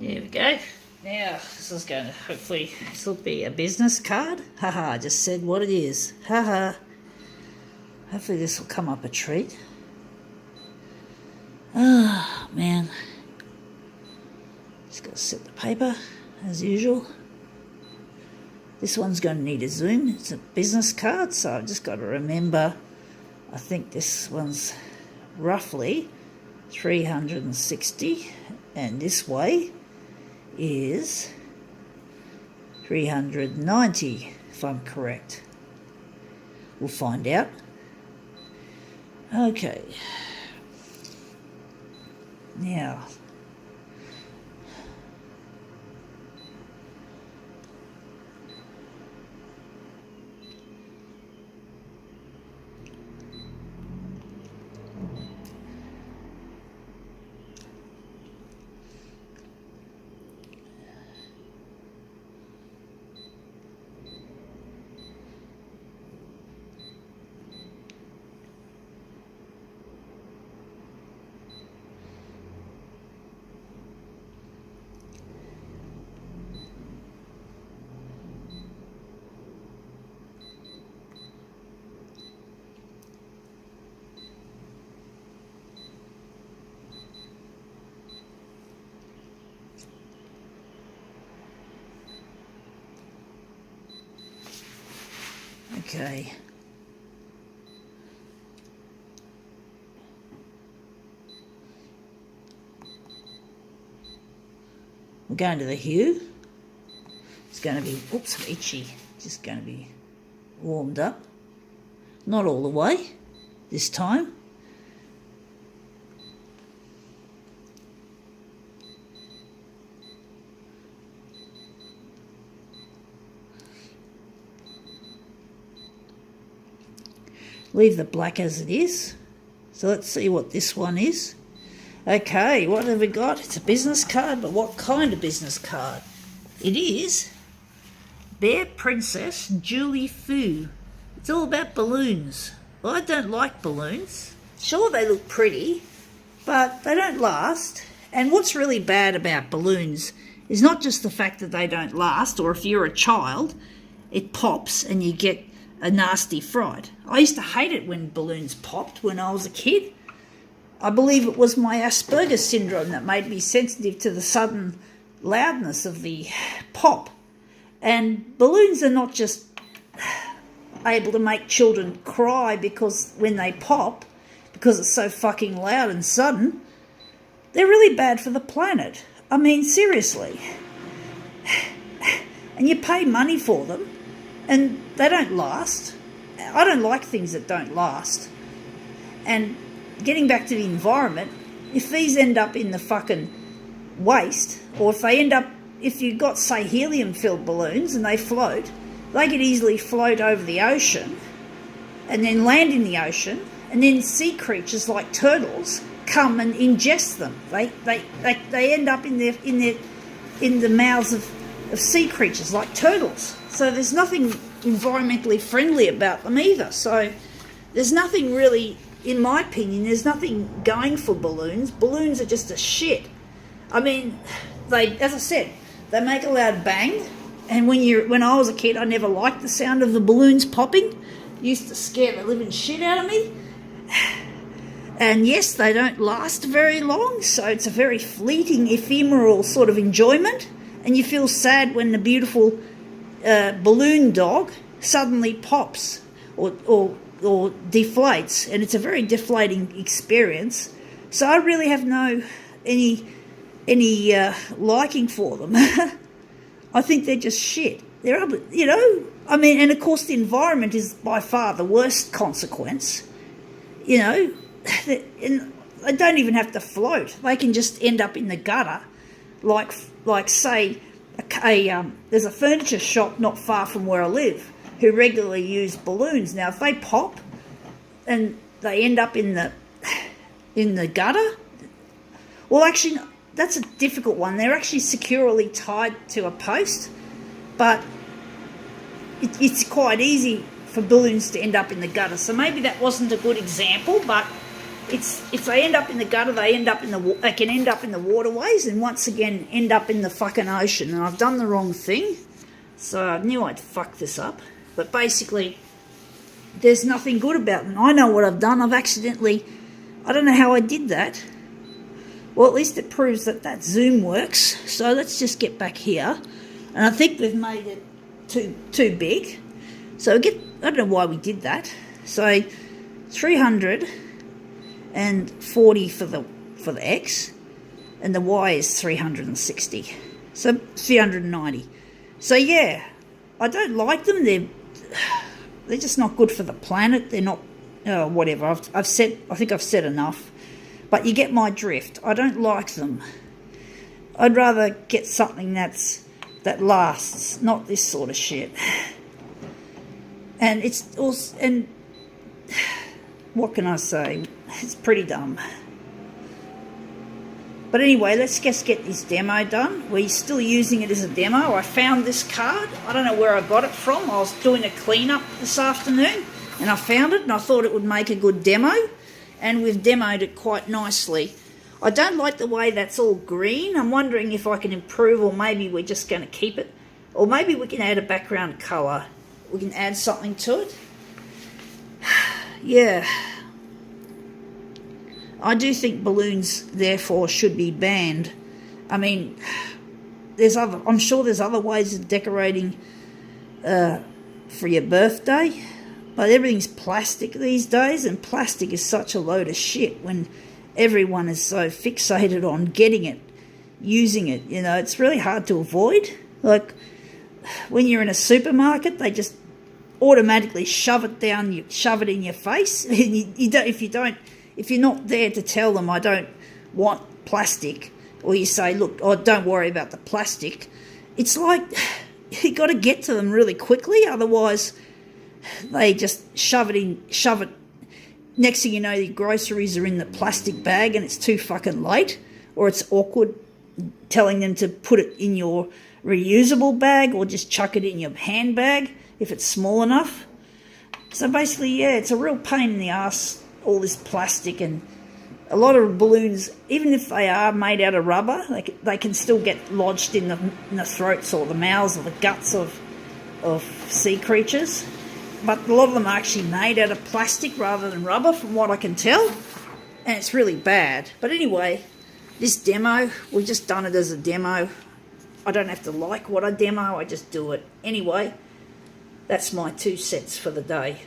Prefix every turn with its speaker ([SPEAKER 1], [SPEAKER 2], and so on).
[SPEAKER 1] There we go. Now, this is going to, hopefully, this will be a business card. Haha, I just said what it is. Haha. Hopefully this will come up a treat. Ah, man. Just got to set the paper, as usual. This one's going to need a zoom. It's a business card, so I've just got to remember, I think this one's roughly 360, and this way is 390, if I'm correct. We'll find out. Okay. Now, okay. We're going to the hue. It's going to be, oops, itchy. Just going to be warmed up. Not all the way this time. Leave the black as it is. So let's see what this one is. Okay, what have we got? It's a business card, but what kind of business card? It is Bear Princess Julie Fu. It's all about balloons. Well, I don't like balloons. Sure, they look pretty, but they don't last. And what's really bad about balloons is not just the fact that they don't last, or if you're a child, it pops and you get a nasty fright. I used to hate it when balloons popped when I was a kid. I believe it was my Asperger's syndrome that made me sensitive to the sudden loudness of the pop. And balloons are not just able to make children cry because when they pop, because it's so fucking loud and sudden, they're really bad for the planet. I mean, seriously. And you pay money for them, and they don't last. I don't like things that don't last. And getting back to the environment, if these end up in the fucking waste, or if you've got, say, helium-filled balloons and they float, they could easily float over the ocean and then land in the ocean, and then sea creatures like turtles come and ingest them. They end up in the mouths of sea creatures like turtles. So there's nothing environmentally friendly about them either. So there's nothing really, in my opinion, there's nothing going for balloons. Balloons are just a shit. I mean, as I said, they make a loud bang. And when I was a kid, I never liked the sound of the balloons popping. It used to scare the living shit out of me. And yes, they don't last very long, so it's a very fleeting, ephemeral sort of enjoyment. And you feel sad when the beautiful balloon dog suddenly pops or deflates, and it's a very deflating experience. So I really have any liking for them. I think they're just shit. I mean, and of course the environment is by far the worst consequence. And they don't even have to float. They can just end up in the gutter, like say, there's a furniture shop not far from where I live who regularly use balloons. Now, if they pop and they end up in the gutter, well, actually, that's a difficult one. They're actually securely tied to a post, but it's quite easy for balloons to end up in the gutter. So maybe that wasn't a good example, but if they end up in the gutter, they can end up in the waterways, and once again end up in the fucking ocean. And I've done the wrong thing, so I knew I'd fuck this up. But basically, there's nothing good about them. I know what I've done. I don't know how I did that. Well, at least it proves that zoom works. So let's just get back here. And I think we've made it too big. So I don't know why we did that. So 340 for the X, and the Y is 360. So 390. So yeah, I don't like them. They're just not good for the planet. They're not whatever. I think I've said enough. But you get my drift. I don't like them. I'd rather get something that lasts, not this sort of shit. And it's also, and what can I say? It's pretty dumb. But anyway, let's just get this demo done. We're still using it as a demo. I found this card. I don't know where I got it from. I was doing a cleanup this afternoon and I found it and I thought it would make a good demo. And we've demoed it quite nicely. I don't like the way that's all green. I'm wondering if I can improve, or maybe we're just going to keep it. Or maybe we can add a background colour. We can add something to it. Yeah. I do think balloons, therefore, should be banned. I mean, I'm sure there's other ways of decorating for your birthday. But everything's plastic these days, and plastic is such a load of shit when everyone is so fixated on getting it, using it. You know, it's really hard to avoid. Like, when you're in a supermarket, they just automatically shove it in your face. And if you're not there to tell them, I don't want plastic, or you say, look, don't worry about the plastic. It's like, you got to get to them really quickly, otherwise they just shove it. Next thing you know, the groceries are in the plastic bag and it's too fucking late, or it's awkward telling them to put it in your reusable bag or just chuck it in your handbag if it's small enough. So basically, yeah, it's a real pain in the ass, all this plastic. And a lot of balloons, even if they are made out of rubber, they can still get lodged in the throats or the mouths or the guts of sea creatures. But a lot of them are actually made out of plastic rather than rubber, from what I can tell. And it's really bad. But anyway, this demo, we've just done it as a demo. I don't have to like what I demo, I just do it. Anyway, that's my 2 cents for the day.